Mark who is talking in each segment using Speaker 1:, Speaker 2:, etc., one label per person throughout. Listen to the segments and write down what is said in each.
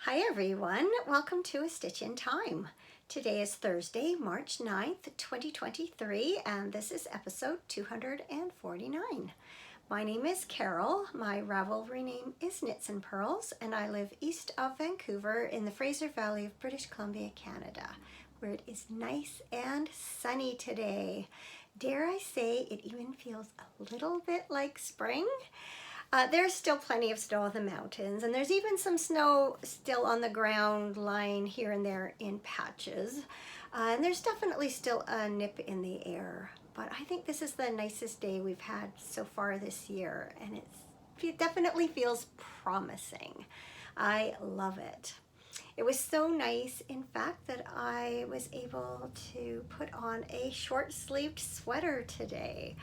Speaker 1: Hi everyone, welcome to A Stitch in Time. Today is Thursday, March 9th, 2023, and this is episode 249. My name is Carol, my Ravelry name is Knits and Pearls, and I live east of Vancouver in the Fraser Valley of British Columbia, Canada, where it is nice and sunny today. Dare I say, it even feels a little bit like spring. There's still plenty of snow on the mountains, and there's even some snow still on the ground lying here and there in patches. And there's definitely still a nip in the air. But I think this is the nicest day we've had so far this year, and it definitely feels promising. I love it. It was so nice, in fact, that I was able to put on a short-sleeved sweater today.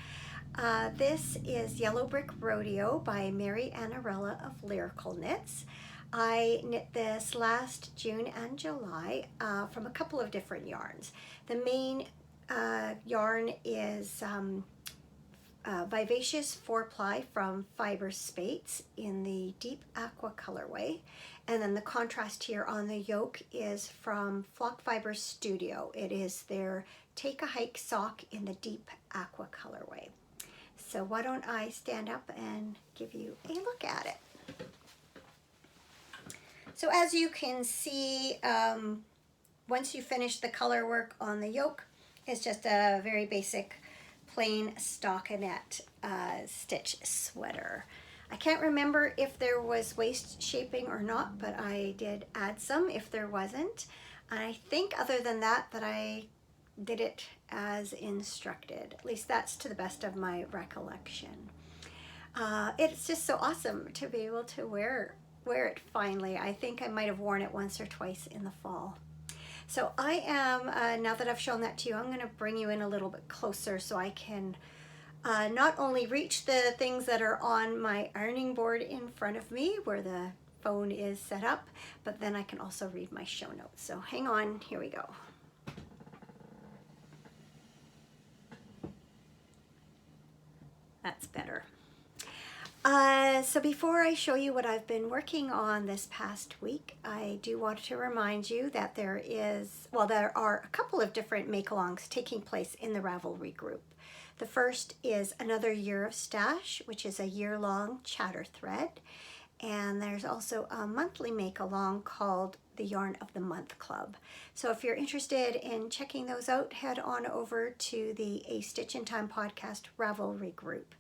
Speaker 1: This is Yellow Brick Rodeo by Mary Annarella of Lyrical Knits. I knit this last June and July from a couple of different yarns. The main yarn is Vivacious 4-ply from Fiber Spates in the Deep Aqua colorway. And then the contrast here on the yoke is from Flock Fiber Studio. It is their Take a Hike sock in the Deep Aqua colorway. So why don't I stand up and give you a look at it. So as you can see, once you finish the color work on the yoke, it's just a very basic plain stockinette stitch sweater. I can't remember if there was waist shaping or not, but I did add some if there wasn't. And I think other than that I did it as instructed. At least that's to the best of my recollection. It's just so awesome to be able to wear it finally. I think I might have worn it once or twice in the fall. So I am, now that I've shown that to you, I'm going to bring you in a little bit closer so I can not only reach the things that are on my ironing board in front of me where the phone is set up, but then I can also read my show notes. So hang on, here we go. That's better. So before I show you what I've been working on this past week, I do want to remind you that there are a couple of different make-alongs taking place in the Ravelry group. The first is Another Year of Stash, which is a year-long chatter thread. And there's also a monthly make-along called the Yarn of the Month Club. So if you're interested in checking those out, head on over to the A Stitch in Time podcast Ravelry group.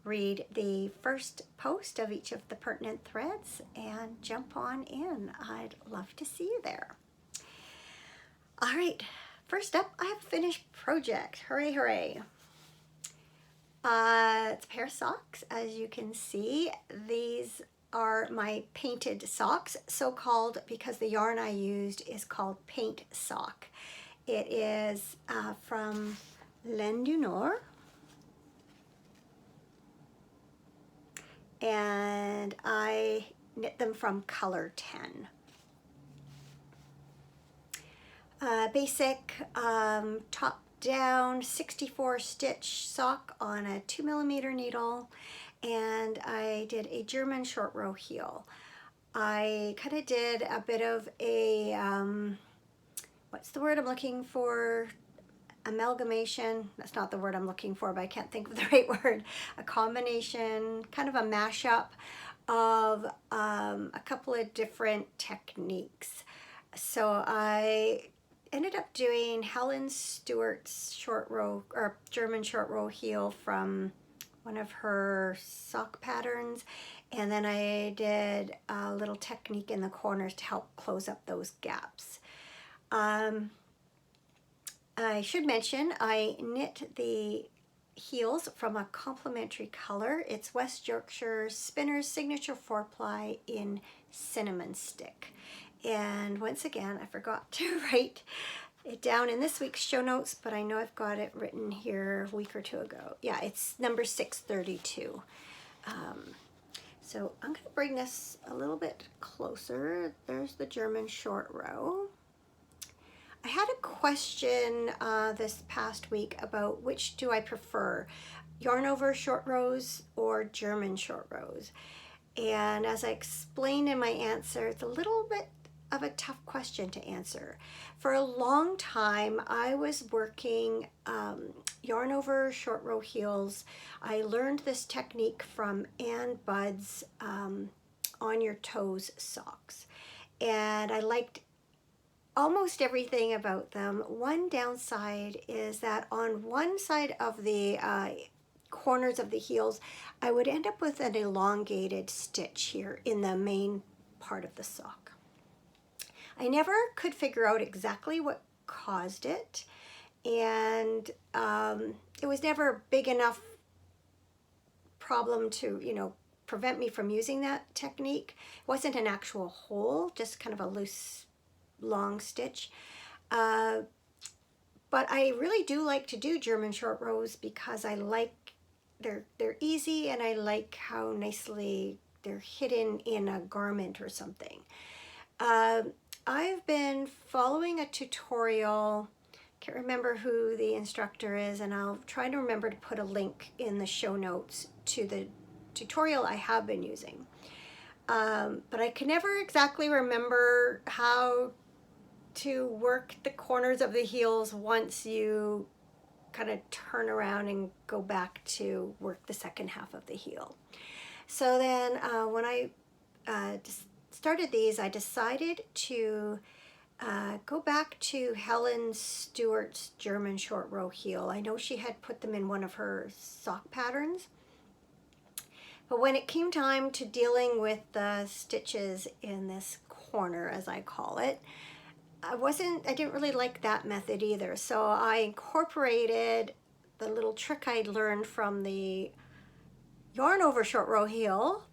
Speaker 1: Read the first post of each of the pertinent threads and jump on in. I'd love to see you there. All right, first up, I have a finished project. Hooray, hooray. It's a pair of socks. As you can see, these are my painted socks, so called because the yarn I used is called Paint Sock. It is from Laine du Nord, and I knit them from color 10. Basic top down 64 stitch sock on a 2mm needle, and I did a German short row heel. I kind of did a bit of a what's the word I'm looking for? Amalgamation. That's not the word I'm looking for, but I can't think of the right word. A combination, kind of a mashup of a couple of different techniques. So I ended up doing Helen Stewart's short row or German short row heel from one of her sock patterns, and then I did a little technique in the corners to help close up those gaps. I should mention I knit the heels from a complementary color. It's West Yorkshire Spinner's Signature 4-ply in Cinnamon Stick. And once again, I forgot to write it down in this week's show notes, but I know I've got it written here a week or two ago. Yeah, it's number 632. So I'm going to bring this a little bit closer. There's the German short row. I had a question this past week about which do I prefer, yarn over short rows or German short rows. And as I explained in my answer, it's a little bit of a tough question to answer. For a long time, I was working yarn over short row heels. I learned this technique from Ann Budd's On Your Toes socks, and I liked almost everything about them. One downside is that on one side of the corners of the heels, I would end up with an elongated stitch here in the main part of the sock. I never could figure out exactly what caused it, and it was never a big enough problem to, you know, prevent me from using that technique. It wasn't an actual hole, just kind of a loose long stitch. But I really do like to do German short rows because I like they're easy, and I like how nicely they're hidden in a garment or something. I've been following a tutorial. Can't remember who the instructor is, and I'll try to remember to put a link in the show notes to the tutorial I have been using. But I can never exactly remember how to work the corners of the heels once you kind of turn around and go back to work the second half of the heel. So then when I started these, I decided to go back to Helen Stewart's German short row heel. I know she had put them in one of her sock patterns, but when it came time to dealing with the stitches in this corner, as I call it, I didn't really like that method either. So I incorporated the little trick I'd learned from the yarn over short row heel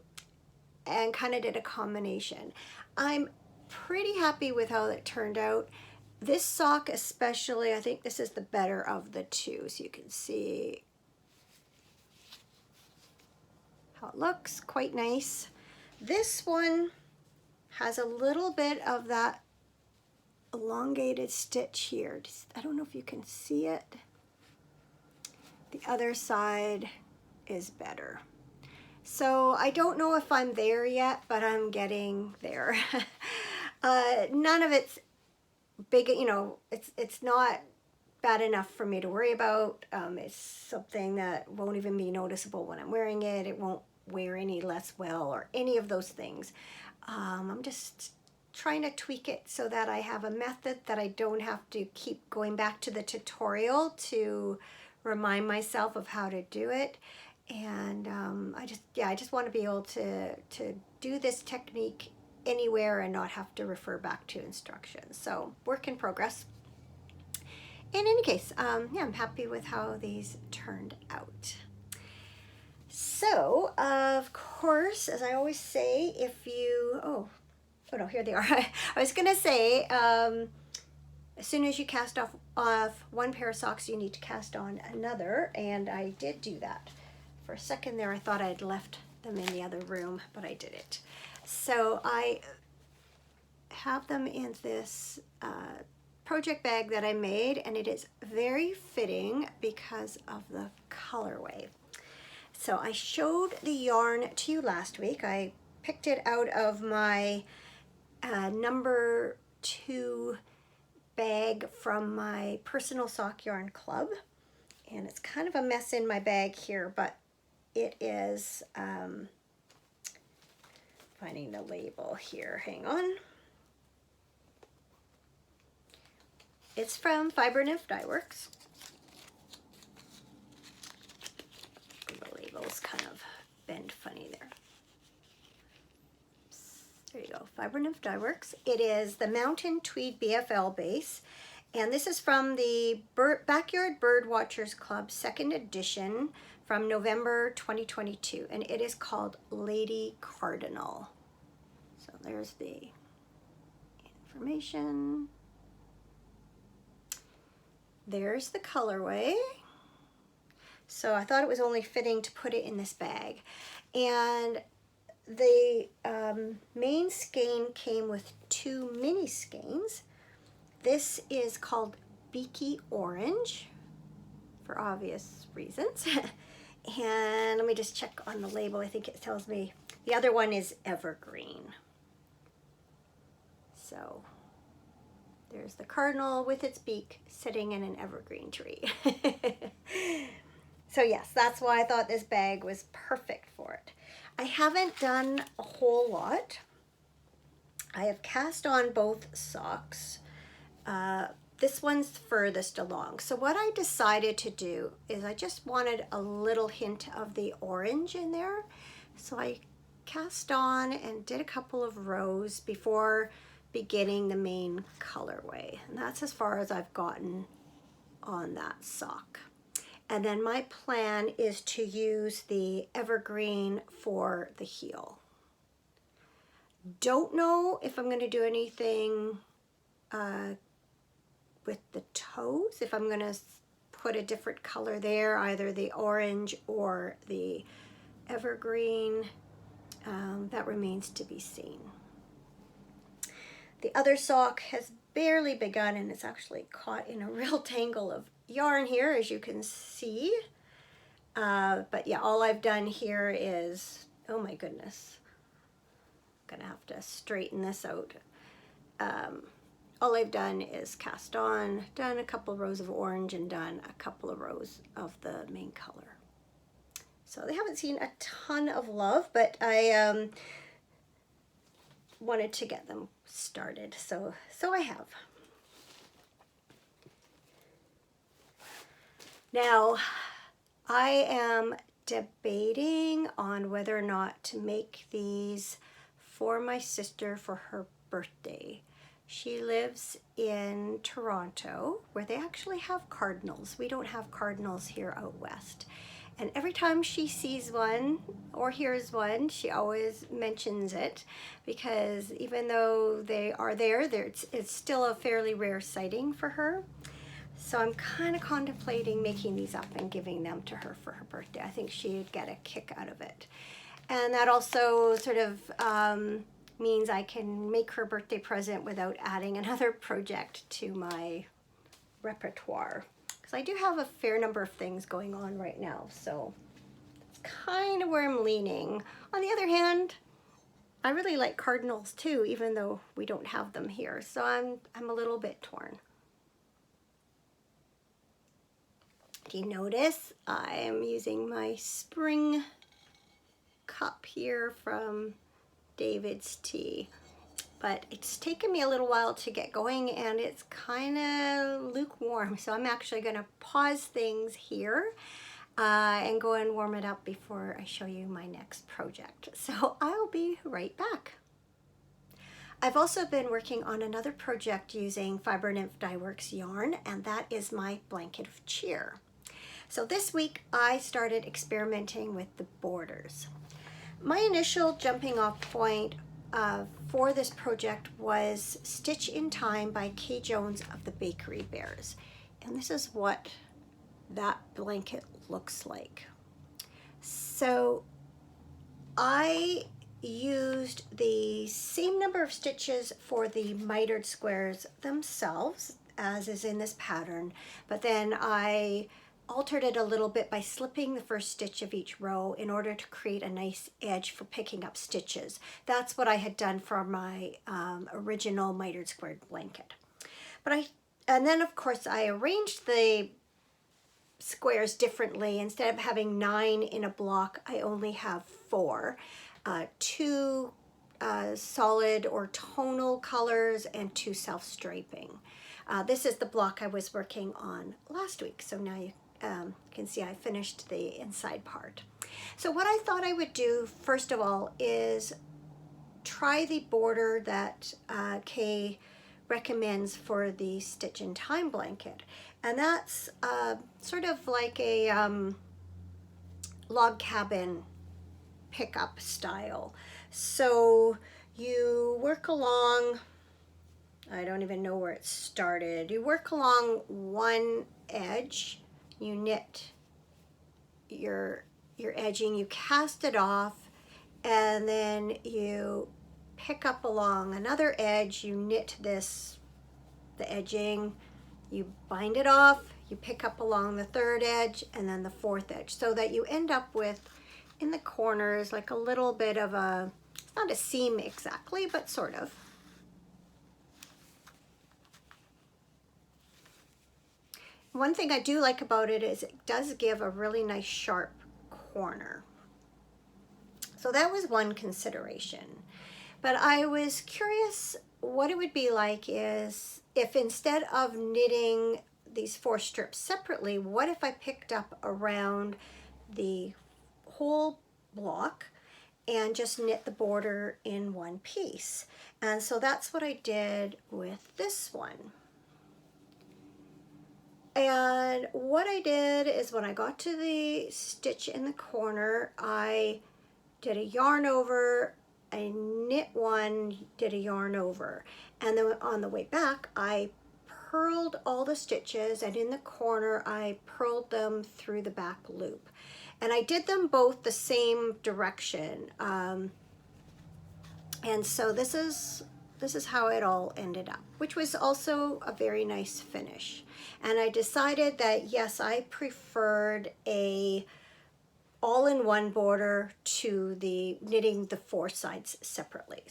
Speaker 1: and kind of did a combination. I'm pretty happy with how it turned out. This sock especially, I think this is the better of the two. So you can see how it looks, quite nice. This one has a little bit of that elongated stitch here. I don't know if you can see it. The other side is better. So I don't know if I'm there yet, but I'm getting there. None of it's big, you know, it's not bad enough for me to worry about. It's something that won't even be noticeable when I'm wearing it. It won't wear any less well or any of those things. I'm just trying to tweak it so that I have a method that I don't have to keep going back to the tutorial to remind myself of how to do it. And I just want to be able to do this technique anywhere and not have to refer back to instructions. So work in progress. In any case, yeah, I'm happy with how these turned out. So, of course, as I always say, if you, oh no, here they are. I was going to say, as soon as you cast off one pair of socks, you need to cast on another, and I did do that. For a second there, I thought I'd left them in the other room, but I didn't. So I have them in this project bag that I made, and it is very fitting because of the colorway. So I showed the yarn to you last week. I picked it out of my number 2 bag from my personal sock yarn club, and it's kind of a mess in my bag here, but it is finding the label here, hang on. It's from Fiber Nymph Dye Works. The labels kind of bend funny there. There you go, Fiber Nymph Dye Works. It is the Mountain Tweed BFL base, and this is from the Backyard Bird Watchers Club 2nd edition from November 2022, and it is called Lady Cardinal. So there's the information. There's the colorway. So I thought it was only fitting to put it in this bag. And the main skein came with 2 mini skeins. This is called Beaky Orange for obvious reasons. And let me just check on the label. I think it tells me the other one is Evergreen. So there's the cardinal with its beak sitting in an evergreen tree. So yes, that's why I thought this bag was perfect for it. I haven't done a whole lot. I have cast on both socks. This one's furthest along. So what I decided to do is I just wanted a little hint of the orange in there. So I cast on and did a couple of rows before beginning the main colorway. And that's as far as I've gotten on that sock. And then my plan is to use the evergreen for the heel. Don't know if I'm going to do anything with the toes, if I'm going to put a different color there, either the orange or the evergreen. That remains to be seen. The other sock has barely begun and it's actually caught in a real tangle of yarn here, as you can see. But yeah, all I've done here is, oh my goodness, I'm gonna have to straighten this out. All I've done is cast on, done a couple rows of orange, and done a couple of rows of the main color. So they haven't seen a ton of love, but I wanted to get them started, so I have. Now, I am debating on whether or not to make these for my sister for her birthday. She lives in Toronto, where they actually have cardinals. We don't have cardinals here out west. And every time she sees one or hears one, she always mentions it, because even though they are there, it's still a fairly rare sighting for her. So I'm kind of contemplating making these up and giving them to her for her birthday. I think she'd get a kick out of it. And that also sort of means I can make her birthday present without adding another project to my repertoire. Because I do have a fair number of things going on right now, so it's kind of where I'm leaning. On the other hand, I really like cardinals too, even though we don't have them here. So I'm a little bit torn. Do you notice I am using my spring cup here from David's Tea? But it's taken me a little while to get going and it's kind of lukewarm. So I'm actually going to pause things here and go and warm it up before I show you my next project. So I'll be right back. I've also been working on another project using Fiber Nymph Dyeworks yarn, and that is my Blanket of Cheer. So this week I started experimenting with the borders. My initial jumping off point for this project was Stitch in Time by Kay Jones of the Bakery Bears. And this is what that blanket looks like. So I used the same number of stitches for the mitered squares themselves as is in this pattern, but then I altered it a little bit by slipping the first stitch of each row in order to create a nice edge for picking up stitches. That's what I had done for my original mitered squared blanket. And then of course I arranged the squares differently. Instead of having 9 in a block, I only have 4. 2 solid or tonal colors and 2 self-striping. This is the block I was working on last week, so now you can see I finished the inside part. So what I thought I would do first of all is try the border that Kay recommends for the Stitch in Time blanket, and that's sort of like a log cabin pickup style. So you work along, I don't even know where it started. You work along one edge, you knit your edging, you cast it off, and then you pick up along another edge, you knit the edging, you bind it off, you pick up along the third edge and then the fourth edge, so that you end up with, in the corners, like a little bit of a, it's not a seam exactly, but sort of. one thing I do like about it is it does give a really nice sharp corner. So that was one consideration. But I was curious what it would be like is if instead of knitting these 4 strips separately, what if I picked up around the whole block and just knit the border in one piece. And so that's what I did with this one. And what I did is when I got to the stitch in the corner, I did a yarn over, I knit one, did a yarn over, and then on the way back I purled all the stitches, and in the corner I purled them through the back loop. And I did them both the same direction, and so this is how it all ended up, which was also a very nice finish. And I decided that yes, I preferred a all-in-one border to the knitting the 4 sides separately.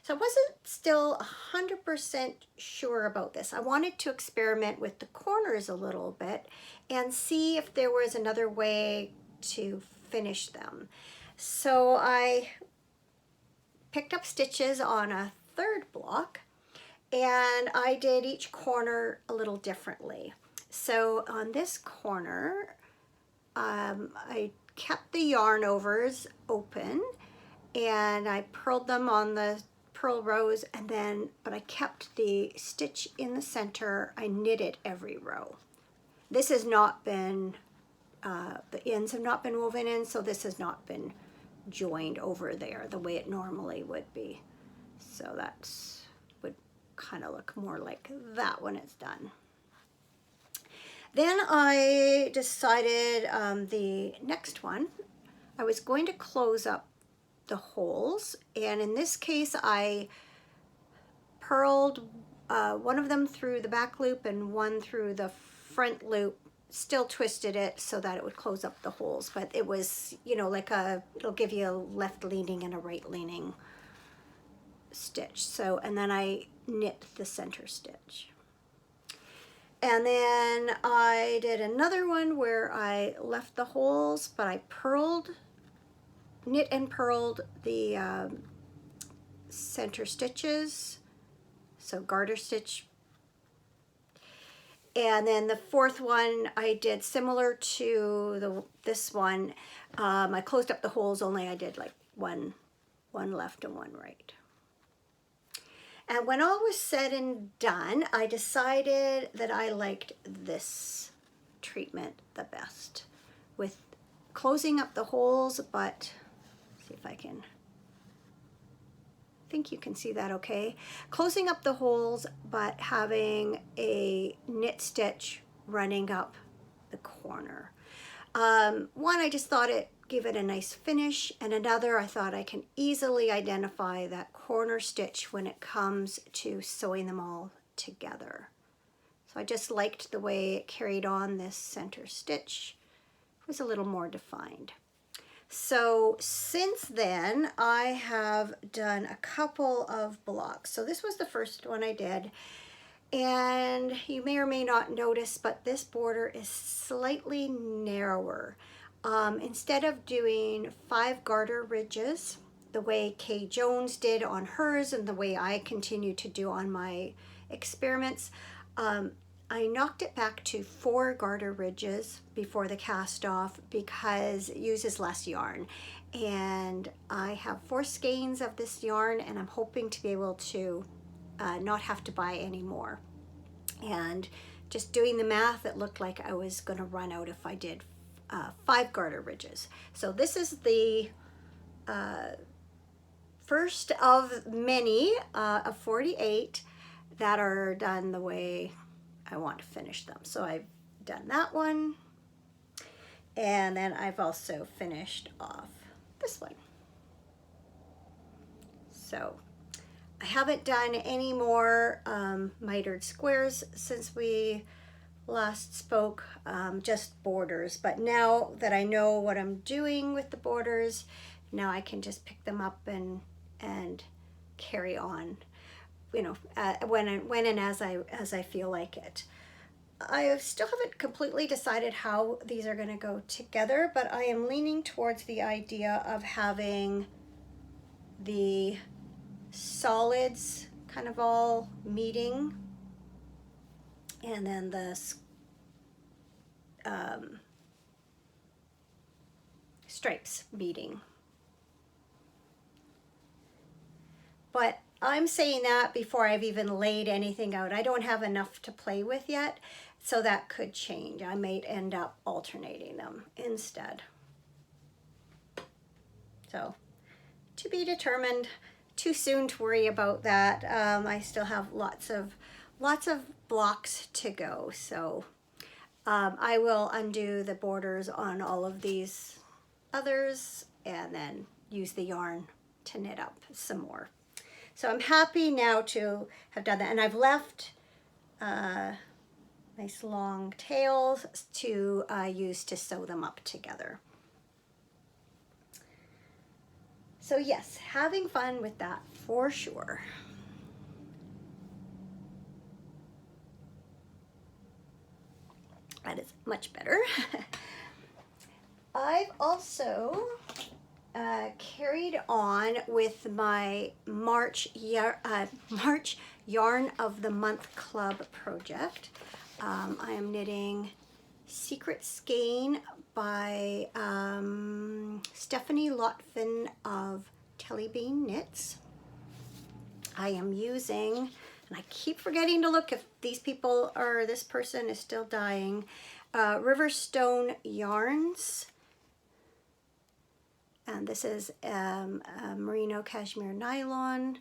Speaker 1: So I wasn't still 100% sure about this. I wanted to experiment with the corners a little bit and see if there was another way to finish them. So I picked up stitches on a 3rd block, and I did each corner a little differently. So on this corner, I kept the yarn overs open, and I purled them on the purl rows, and then, but I kept the stitch in the center. I knitted every row. This has not been, the ends have not been woven in, so this has not been joined over there the way it normally would be. So that's would kind of look more like that when it's done. Then I decided the next one, I was going to close up the holes, and in this case I purled one of them through the back loop and one through the front loop, still twisted it so that it would close up the holes, but it was, you know, like it'll give you a left leaning and a right leaning stitch. So, and then I knit the center stitch. And then I did another one where I left the holes, but I knit and purled the center stitches, so garter stitch. And then the 4th one I did similar to this one. I closed up the holes, only I did like one left and one right. And when all was said and done, I decided that I liked this treatment the best, with closing up the holes, but see if I think you can see that okay. Closing up the holes, but having a knit stitch running up the corner. One, I just thought it gave it a nice finish, and another, I thought I can easily identify that corner stitch when it comes to sewing them all together. So I just liked the way it carried on this center stitch. It was a little more defined. So since then, I have done a couple of blocks. So this was the first one I did, and you may or may not notice, but this border is slightly narrower. Instead of doing 5 garter ridges, the way Kay Jones did on hers and the way I continue to do on my experiments, I knocked it back to 4 garter ridges before the cast off because it uses less yarn. And I have 4 skeins of this yarn, and I'm hoping to be able to not have to buy any more. And just doing the math, it looked like I was going to run out if I did 5 garter ridges. So this is the first of many of 48 that are done the way I want to finish them. So I've done that one, and then I've also finished off this one. So I haven't done any more mitered squares since we last spoke, just borders. But now that I know what I'm doing with the borders, now I can just pick them up and carry on, you know, when and as I feel like it. I still haven't completely decided how these are going to go together, but I am leaning towards the idea of having the solids kind of all meeting, and then the stripes meeting. But I'm saying that before I've even laid anything out. I don't have enough to play with yet, so that could change. I may end up alternating them instead. So, to be determined. Too soon to worry about that. I still have lots of blocks to go, so I will undo the borders on all of these others and then use the yarn to knit up some more. So I'm happy now to have done that, and I've left nice long tails to use to sew them up together. So yes, having fun with that for sure. That is much better. I've also carried on with my March Yarn of the Month Club project. I am knitting Secret Skein by Stephanie Lotfin of Tellybean Knits. I am using, and I keep forgetting to look if these people or this person is still dying, Riverstone Yarns. And this is a merino cashmere nylon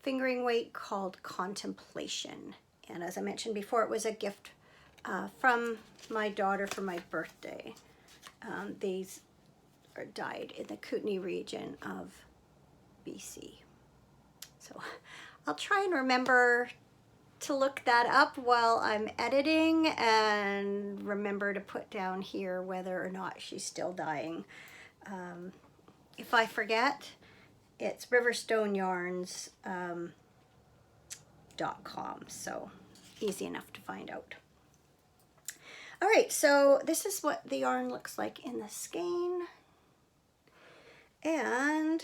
Speaker 1: fingering weight called Contemplation. And as I mentioned before, it was a gift from my daughter for my birthday. These are dyed in the Kootenay region of BC. So I'll try and remember to look that up while I'm editing and remember to put down here whether or not she's still dying. If I forget, it's riverstoneyarns.com, so easy enough to find out. All right, so this is what the yarn looks like in the skein. And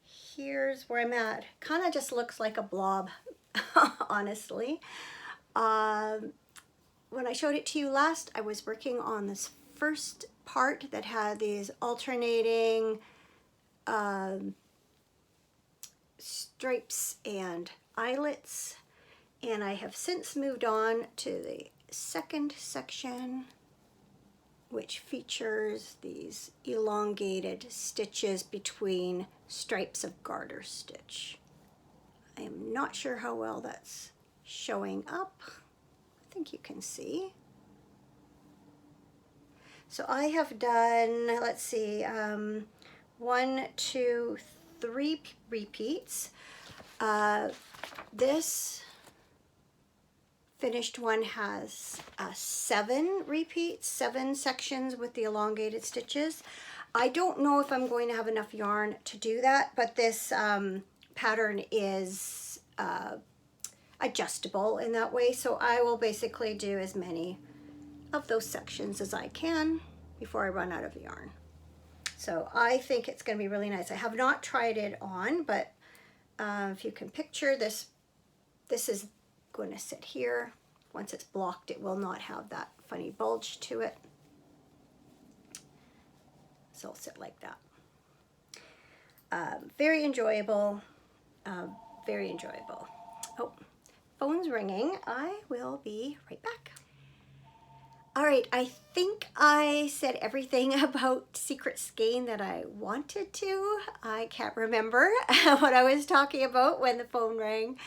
Speaker 1: here's where I'm at. Kind of just looks like a blob, honestly. When I showed it to you last, I was working on this first part that had these alternating stripes and eyelets, and I have since moved on to the second section, which features these elongated stitches between stripes of garter stitch. I am not sure how well that's showing up. I think you can see. So I have done, let's see, 1, 2, 3 repeats. This finished one has 7 repeats, 7 sections with the elongated stitches. I don't know if I'm going to have enough yarn to do that, but this pattern is adjustable in that way, so I will basically do as many of those sections as I can before I run out of yarn. So I think it's going to be really nice. I have not tried it on, but if you can picture this, this is going to sit here. Once it's blocked, it will not have that funny bulge to it. So it'll sit like that. Very enjoyable, very enjoyable. Oh, phone's ringing. I will be right back. All right, I think I said everything about Secret Skein that I wanted to. I can't remember what I was talking about when the phone rang,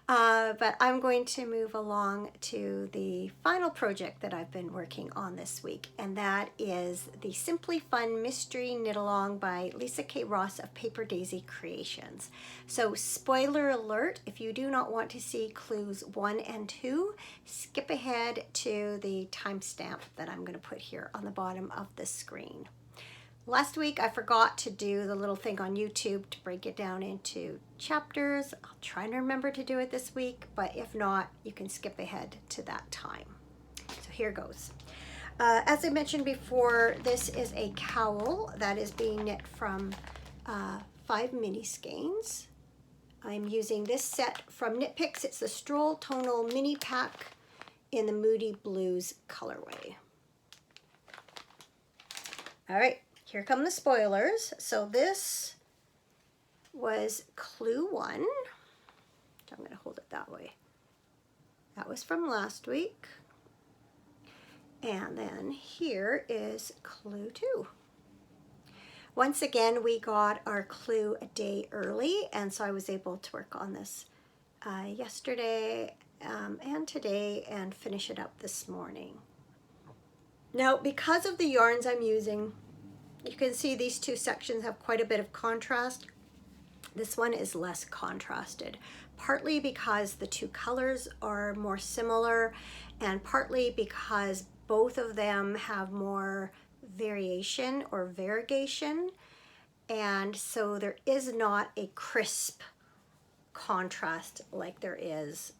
Speaker 1: but I'm going to move along to the final project that I've been working on this week, and that is the Simply Fun Mystery Knit Along by Lisa K. Ross of Paper Daisy Creations. So spoiler alert, if you do not want to see clues 1 and 2, skip ahead to the timestamp that I'm going to put here on the bottom of the screen. Last week I forgot to do the little thing on YouTube to break it down into chapters. I'll try to remember to do it this week, but if not, you can skip ahead to that time. So here goes. As I mentioned before, this is a cowl that is being knit from 5 mini skeins. I'm using this set from Knit Picks. It's the Stroll Tonal Mini Pack in the Moody Blues colorway. All right, here come the spoilers. So this was clue 1. I'm going to hold it that way. That was from last week. And then here is clue 2. Once again, we got our clue a day early, and so I was able to work on this yesterday and today and finish it up this morning. Now, because of the yarns I'm using, you can see these two sections have quite a bit of contrast. This one is less contrasted, partly because the two colors are more similar, and partly because both of them have more variation or variegation, and so there is not a crisp contrast like there is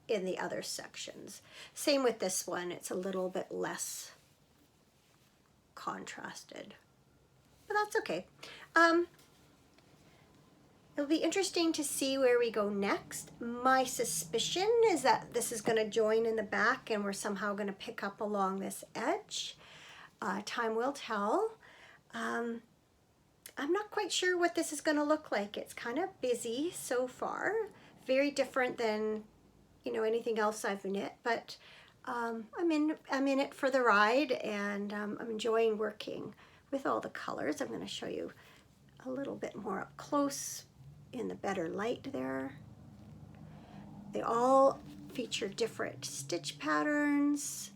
Speaker 1: in the other sections. Same with this one, it's a little bit less contrasted, but that's okay. It'll be interesting to see where we go next. My suspicion is that this is going to join in the back and we're somehow going to pick up along this edge. Time will tell. I'm not quite sure what this is going to look like. It's kind of busy so far, very different than anything else I've knit, but I'm in it for the ride, and I'm enjoying working with all the colors. I'm going to show you a little bit more up close in the better light there. They all feature different stitch patterns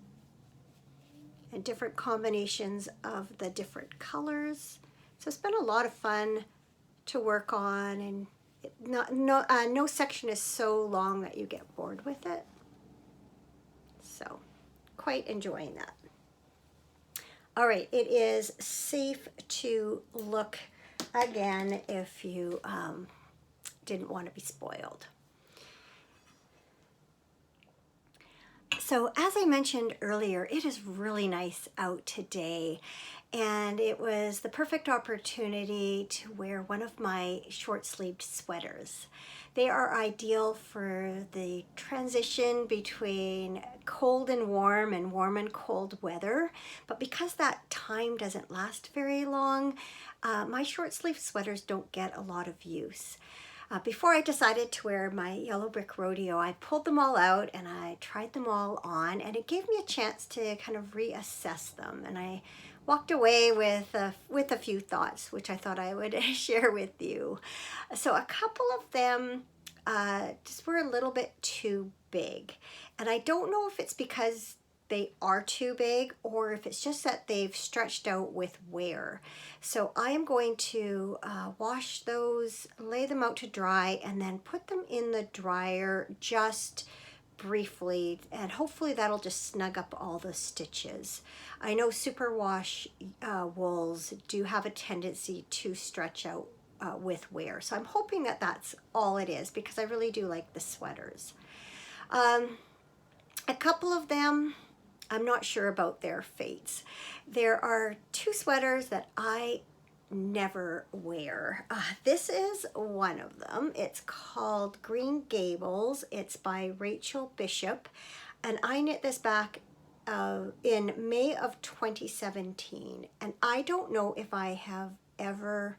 Speaker 1: and different combinations of the different colors. So it's been a lot of fun to work on, and no section is so long that you get bored with it. So quite enjoying that. All right, it is safe to look again if you didn't want to be spoiled. So as I mentioned earlier, it is really nice out today, and it was the perfect opportunity to wear one of my short-sleeved sweaters. They are ideal for the transition between cold and warm and cold weather, but because that time doesn't last very long, my short-sleeved sweaters don't get a lot of use. Before I decided to wear my Yellow Brick Rodeo, I pulled them all out and I tried them all on, and it gave me a chance to kind of reassess them. And I walked away with a few thoughts, which I thought I would share with you. So a couple of them just were a little bit too big. And I don't know if it's because they are too big or if it's just that they've stretched out with wear. So I am going to wash those, lay them out to dry, and then put them in the dryer just briefly, and hopefully that'll just snug up all the stitches. I know superwash wools do have a tendency to stretch out with wear, so I'm hoping that that's all it is, because I really do like the sweaters. A couple of them, I'm not sure about their fates. There are two sweaters that I never wear. This is one of them. It's called Green Gables. It's by Rachel Bishop, and I knit this back in May of 2017, and I don't know if I have ever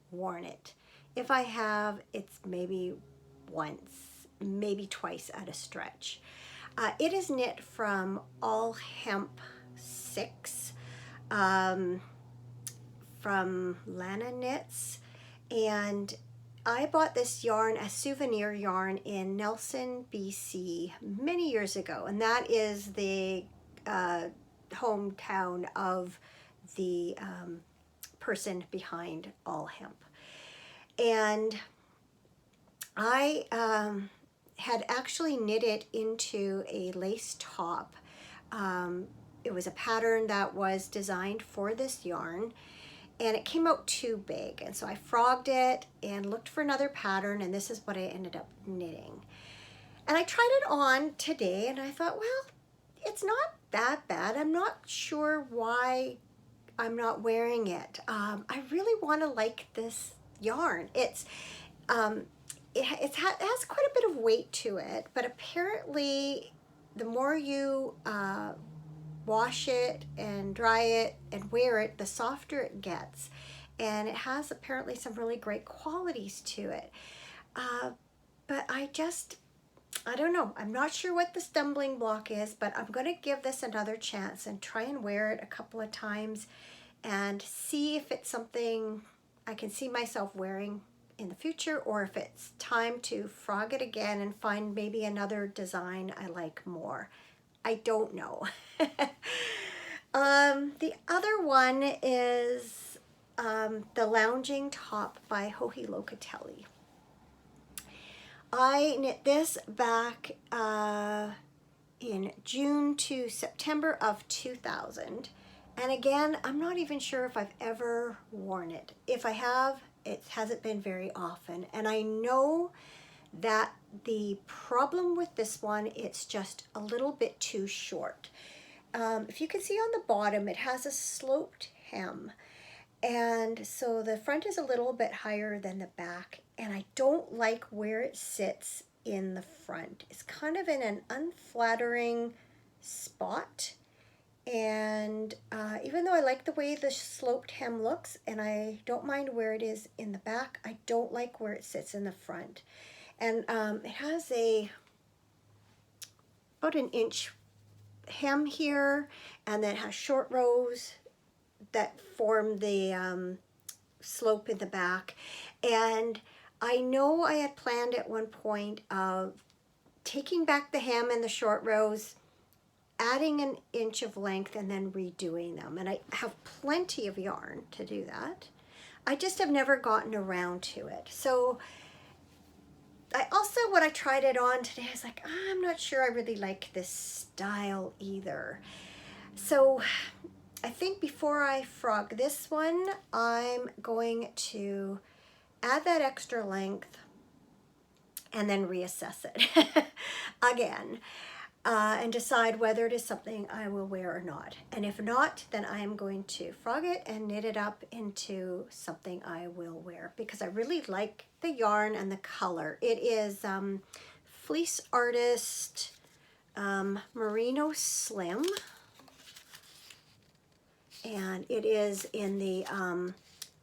Speaker 1: worn it. If I have, it's maybe once, maybe twice at a stretch. It is knit from All Hemp 6 from Lana Knits, and I bought this yarn as souvenir yarn in Nelson, BC many years ago, and that is the hometown of the person behind All Hemp. And I had actually knit it into a lace top. It was a pattern that was designed for this yarn, and it came out too big. And so I frogged it and looked for another pattern, and this is what I ended up knitting. And I tried it on today, and I thought, well, it's not that bad. I'm not sure why I'm not wearing it. I really want to like this yarn. It has quite a bit of weight to it, but apparently the more you wash it and dry it and wear it, the softer it gets. And it has apparently some really great qualities to it. But I don't know. I'm not sure what the stumbling block is, but I'm going to give this another chance and try and wear it a couple of times and see if it's something I can see myself wearing in the future, or if it's time to frog it again and find maybe another design I like more. I don't know. The other one is the Lounging Top by Joji Locatelli. I knit this back in June to September of 2000. And again, I'm not even sure if I've ever worn it. If I have, it hasn't been very often. And I know that the problem with this one, it's just a little bit too short. If you can see on the bottom, it has a sloped hem. And so the front is a little bit higher than the back. And I don't like where it sits in the front. It's kind of in an unflattering spot. And even though I like the way the sloped hem looks, and I don't mind where it is in the back, I don't like where it sits in the front. And it has about an inch hem here, and then it has short rows that form the slope in the back. And I know I had planned at one point of taking back the hem and the short rows, adding an inch of length, and then redoing them. And I have plenty of yarn to do that. I just have never gotten around to it. So I also, when I tried it on today, I was like, I'm not sure I really like this style either. So I think before I frog this one, I'm going to add that extra length and then reassess it again. And decide whether it is something I will wear or not. And if not, then I am going to frog it and knit it up into something I will wear, because I really like the yarn and the color. It is Fleece Artist Merino Slim, and it is in the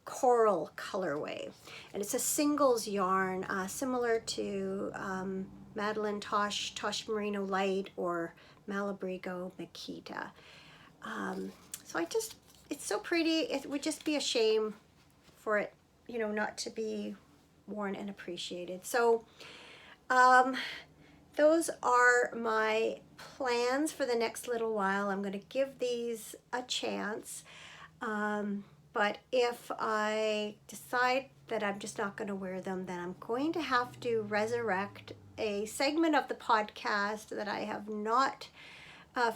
Speaker 1: coral colorway, and it's a singles yarn, similar to Madeline Tosh Merino Light, or Malabrigo Makita. So it's so pretty. It would just be a shame for it, not to be worn and appreciated. So those are my plans for the next little while. I'm going to give these a chance. But if I decide that I'm just not going to wear them, then I'm going to have to resurrect a segment of the podcast that I have not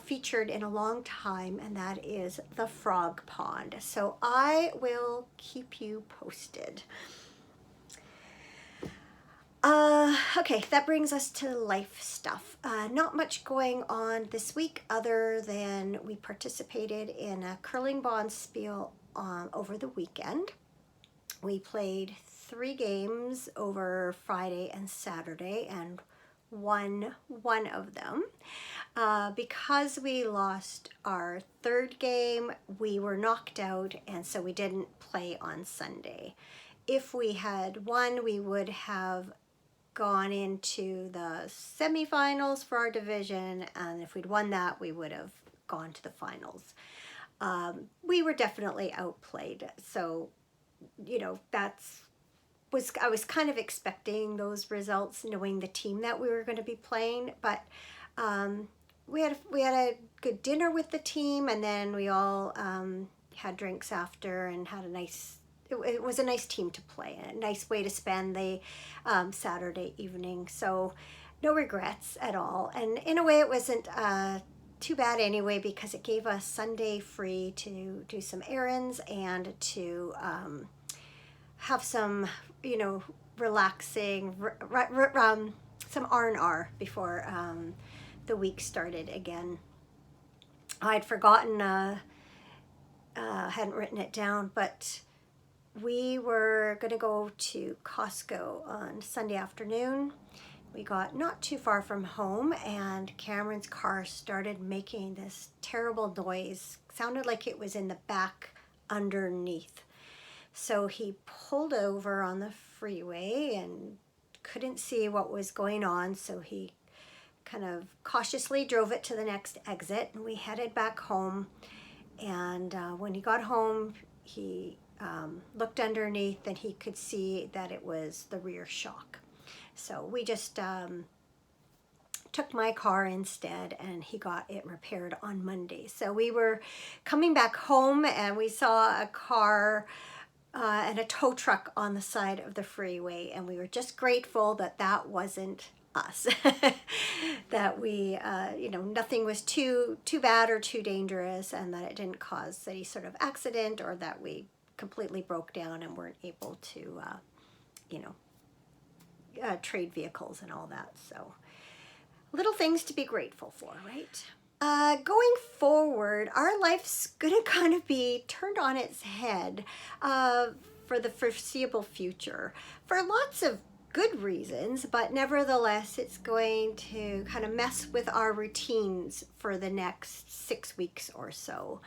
Speaker 1: featured in a long time, and that is the frog pond. So I will keep you posted. Okay, that brings us to life stuff. Not much going on this week other than we participated in a curling bonspiel over the weekend. We played 3 games over Friday and Saturday and won one of them. Because we lost our 3rd game, we were knocked out, and so we didn't play on Sunday. If we had won, we would have gone into the semifinals for our division, and if we'd won that, we would have gone to the finals. We were definitely outplayed, so I was kind of expecting those results, knowing the team that we were going to be playing. But we had a good dinner with the team, and then we all had drinks after and had it was a nice team to play, and a nice way to spend the Saturday evening. So no regrets at all. And in a way, it wasn't too bad anyway, because it gave us Sunday free to do some errands and to have some, you know, relaxing, some R&R before the week started again. I'd forgotten, hadn't written it down, but we were going to go to Costco on Sunday afternoon. We got not too far from home, and Cameron's car started making this terrible noise. Sounded like it was in the back underneath. So he pulled over on the freeway and couldn't see what was going on, so he kind of cautiously drove it to the next exit, and we headed back home. And when he got home, he looked underneath and he could see that it was the rear shock. So we just took my car instead, and he got it repaired on Monday. So we were coming back home and we saw a car and a tow truck on the side of the freeway, and we were just grateful that that wasn't us. That we, you know, nothing was too bad or too dangerous, and that it didn't cause any sort of accident, or that we completely broke down and weren't able to, you know, trade vehicles and all that. So little things to be grateful for, right? Going forward, our life's gonna kind of be turned on its head for the foreseeable future, for lots of good reasons, but nevertheless it's going to kind of mess with our routines for the next 6 weeks or so.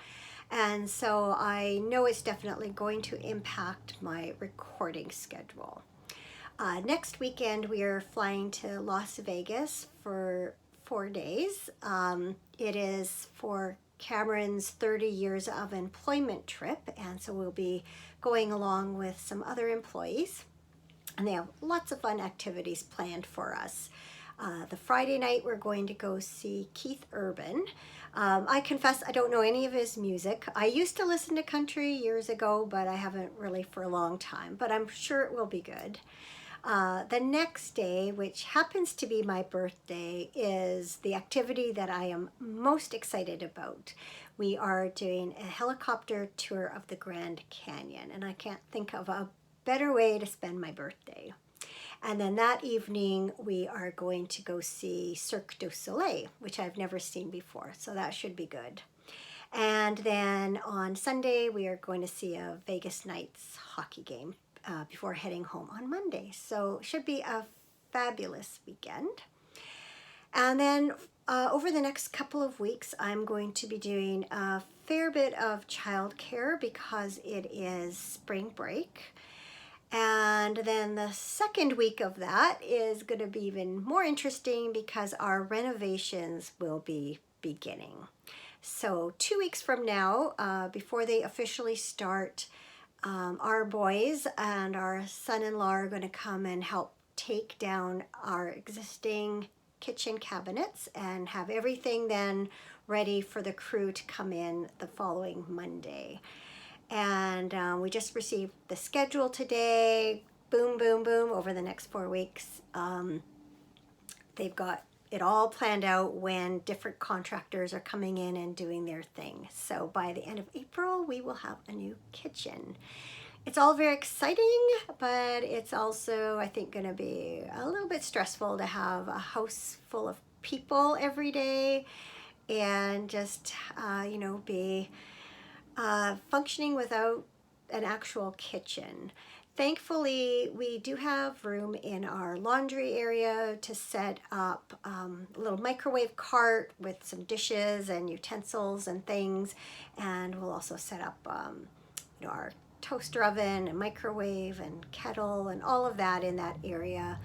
Speaker 1: And so I know it's definitely going to impact my recording schedule. Next weekend we are flying to Las Vegas for 4 days. It is for Cameron's 30 years of employment trip, and so we'll be going along with some other employees, and they have lots of fun activities planned for us. The Friday night we're going to go see Keith Urban. I confess I don't know any of his music. I used to listen to country years ago, but I haven't really for a long time, but I'm sure it will be good. The next day, which happens to be my birthday, is the activity that I am most excited about. We are doing a helicopter tour of the Grand Canyon, and I can't think of a better way to spend my birthday. And then that evening, we are going to go see Cirque du Soleil, which I've never seen before, so that should be good. And then on Sunday, we are going to see a Vegas Knights hockey game before heading home on Monday. So it should be a fabulous weekend. And then over the next couple of weeks, I'm going to be doing a fair bit of childcare because it is spring break. And then the second week of that is going to be even more interesting because our renovations will be beginning. So 2 weeks from now, before they officially start, our boys and our son-in-law are going to come and help take down our existing kitchen cabinets and have everything then ready for the crew to come in the following Monday. And we just received the schedule today. Boom, boom, boom, over the next 4 weeks. They've got it all planned out when different contractors are coming in and doing their thing. So by the end of April, we will have a new kitchen. It's all very exciting, but it's also, I think, going to be a little bit stressful to have a house full of people every day and just, you know, be functioning without an actual kitchen. Thankfully, we do have room in our laundry area to set up a little microwave cart with some dishes and utensils and things. And we'll also set up you know, our toaster oven and microwave and kettle and all of that in that area.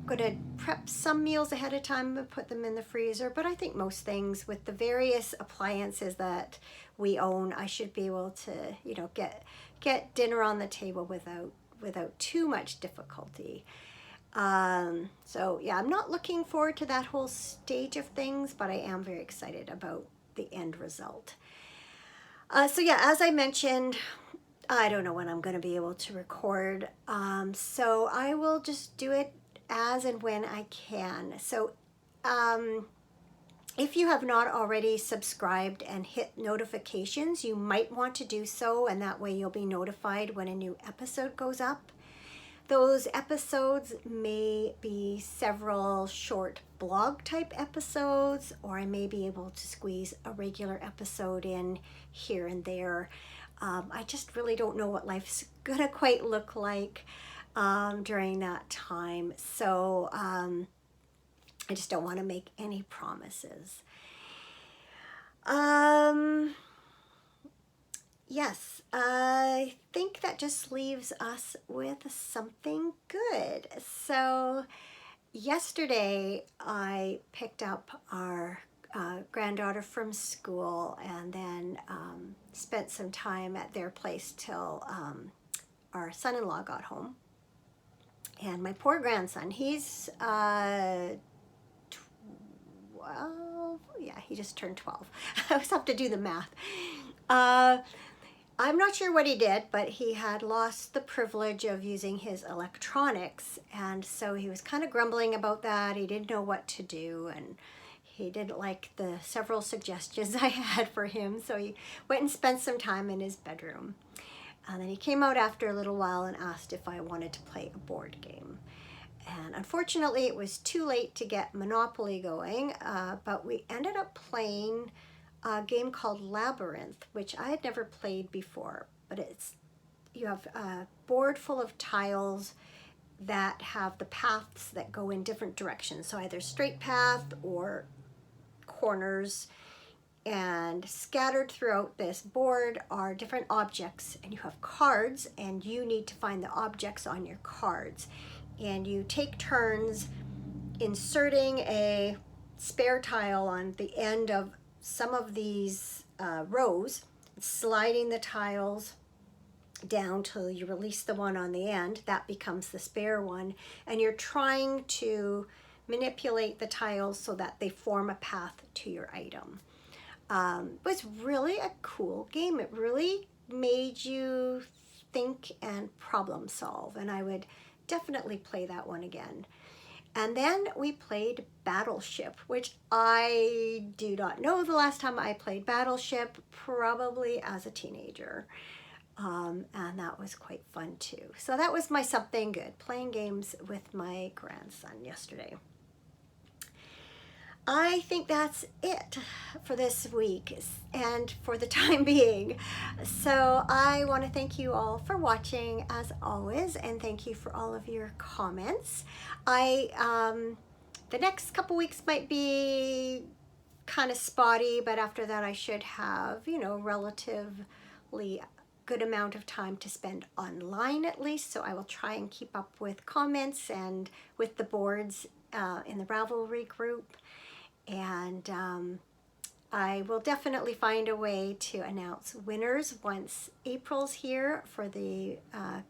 Speaker 1: Going to prep some meals ahead of time and put them in the freezer, but I think most things with the various appliances that we own, I should be able to, you know, get dinner on the table without too much difficulty. So yeah, I'm not looking forward to that whole stage of things, but I am very excited about the end result. So yeah, as I mentioned, I don't know when I'm going to be able to record, so I will just do it as and when I can. So If you have not already subscribed and hit notifications, you might want to do so, and that way you'll be notified when a new episode goes up. Those episodes may be several short blog type episodes, or I may be able to squeeze a regular episode in here and there. I just really don't know what life's gonna quite look like during that time. So I just don't want to make any promises. Yes, I think that just leaves us with something good. So yesterday I picked up our granddaughter from school, and then spent some time at their place till our son-in-law got home. And my poor grandson, he's 12, yeah, he just turned 12. I always have to do the math. I'm not sure what he did, but he had lost the privilege of using his electronics, and so he was kind of grumbling about that. He didn't know what to do, and he didn't like the several suggestions I had for him, so he went and spent some time in his bedroom. And then he came out after a little while and asked if I wanted to play a board game. And unfortunately, it was too late to get Monopoly going, but we ended up playing a game called Labyrinth, which I had never played before. But you have a board full of tiles that have the paths that go in different directions. So either straight path or corners. And scattered throughout this board are different objects, and you have cards, and you need to find the objects on your cards. And you take turns inserting a spare tile on the end of some of these rows, sliding the tiles down till you release the one on the end. That becomes the spare one, and you're trying to manipulate the tiles so that they form a path to your item. It was really a cool game. It really made you think and problem solve, and I would definitely play that one again. And then we played Battleship, which I do not know the last time I played Battleship, probably as a teenager. And that was quite fun too. So that was my something good, playing games with my grandson yesterday. I think that's it for this week and for the time being. So I want to thank you all for watching as always, and thank you for all of your comments. The next couple weeks might be kind of spotty, but after that I should have, relatively good amount of time to spend online at least. So I will try and keep up with comments and with the boards in the Ravelry group. And I will definitely find a way to announce winners once April's here for the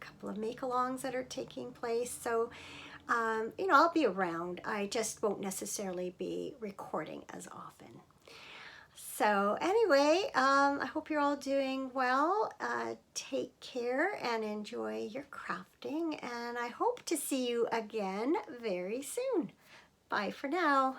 Speaker 1: couple of make-alongs that are taking place. So, I'll be around. I just won't necessarily be recording as often. So anyway, I hope you're all doing well. Take care and enjoy your crafting. And I hope to see you again very soon. Bye for now.